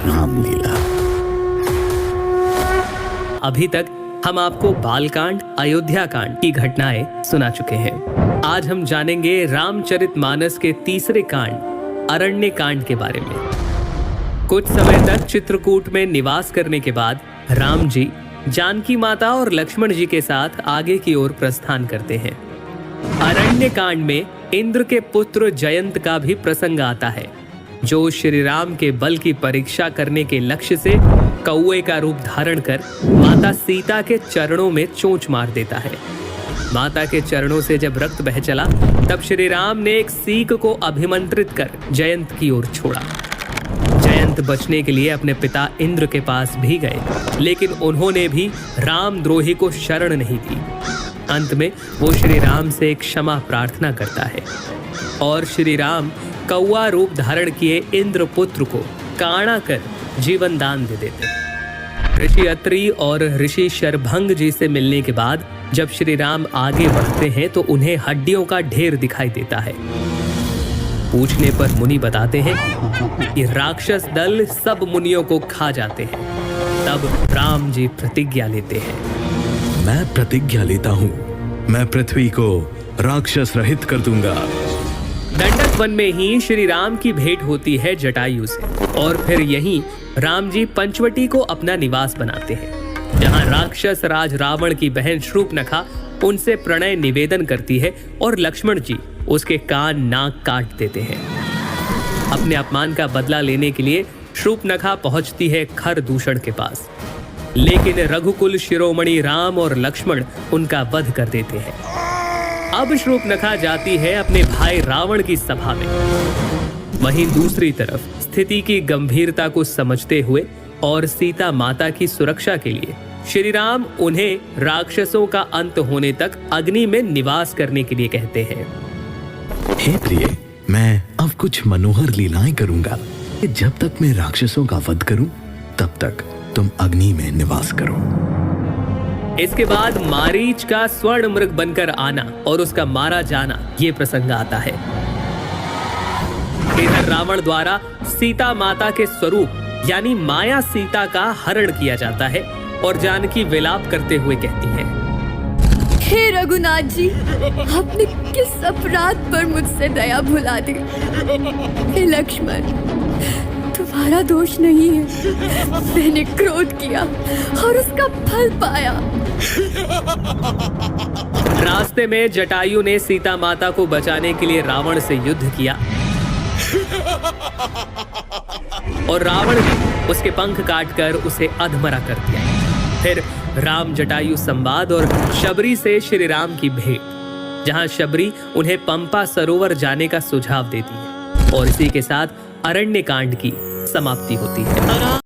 रामलीला। अभी तक हम आपको बालकांड, अयोध्या कांड की घटनाएं सुना चुके हैं। आज हम जानेंगे रामचरितमानस के तीसरे कांड, अरण्य कांड के बारे में। कुछ समय तक चित्रकूट में निवास करने के बाद राम जी जानकी माता और लक्ष्मण जी के साथ आगे की ओर प्रस्थान करते हैं। अरण्य कांड में इंद्र के पुत्र जयंत का भी प्रसंग आता है, जो श्री राम के बल की परीक्षा करने के लक्ष्य से कौवे का रूप धारण कर माता सीता के चरणों में चोंच मार देता है। माता के चरणों से जब रक्त बह चला, तब श्री राम ने एक सीक को अभिमंत्रित कर जयंत की ओर छोड़ा। जयंत बचने के लिए अपने पिता इंद्र के पास भी गए, लेकिन उन्होंने भी रामद्रोही को शरण नहीं दी। अंत में वो श्री राम से क्षमा प्रार्थना करता है और श्री राम कौवा रूप धारण किए इंद्र पुत्र को काणा कर जीवन दान दे देते हैं। ऋषि अत्रि और ऋषि शरभंग जी से मिलने के बाद जब श्री राम आगे बढ़ते हैं तो उन्हें हड्डियों का ढेर दिखाई देता है। पूछने पर मुनि बताते हैं कि राक्षस दल सब मुनियों को खा जाते हैं। तब राम जी प्रतिज्ञा लेते हैं। मैं प्रतिज्ञा लेता हूँ, मैं पृथ्वी को राक्षस रहित कर दूंगा। दंडक वन में ही श्री राम की भेंट होती है जटायु से, और फिर यहीं राम जी पंचवटी को अपना निवास बनाते हैं, जहाँ राक्षस राज रावण की बहन शूर्पणखा उनसे प्रणय निवेदन करती है और लक्ष्मण जी उसके कान नाक काट देते हैं। अपने अपमान का बदला लेने के लिए शूर्पणखा पहुंचती है खरदूषण के पास, लेकिन रघुकुल शिरोमणि राम और लक्ष्मण उनका वध कर देते हैं। अब शूर्पणखा जाती है अपने भाई रावण की सभा में। वहीं दूसरी तरफ स्थिति की गंभीरता को समझते हुए और सीता माता की सुरक्षा के लिए श्री राम उन्हें राक्षसों का अंत होने तक अग्नि में निवास करने के लिए कहते हैं। हे प्रिय, मैं अब कुछ मनोहर लीलाएं करूंगा। जब तक मैं राक्षसों का वध करूं, तब तक तुम अग्नि में निवास करो। इसके बाद मारीच का स्वर्ण मृग बनकर आना और उसका मारा जाना, ये प्रसंग आता है। इधर रावण द्वारा सीता माता के स्वरूप यानी माया सीता का हरण किया जाता है और जानकी विलाप करते हुए कहती है, हे रघुनाथ जी, आपने किस अपराध पर मुझसे दया भुला दी। हे लक्ष्मण, तुम्हारा दोष नहीं है। मैंने क्रोध किया और उसका फल पाया। रास्ते में जटायु ने सीता माता को बचाने के लिए रावण से युद्ध किया और रावण ने उसके पंख काटकर उसे अधमरा कर दिया। फिर राम जटायु संवाद और शबरी से श्री राम की भेंट, जहां शबरी उन्हें पंपा सरोवर जाने का सुझाव देती है, और इसी के साथ अरण्य कांड की समाप्ति होती है।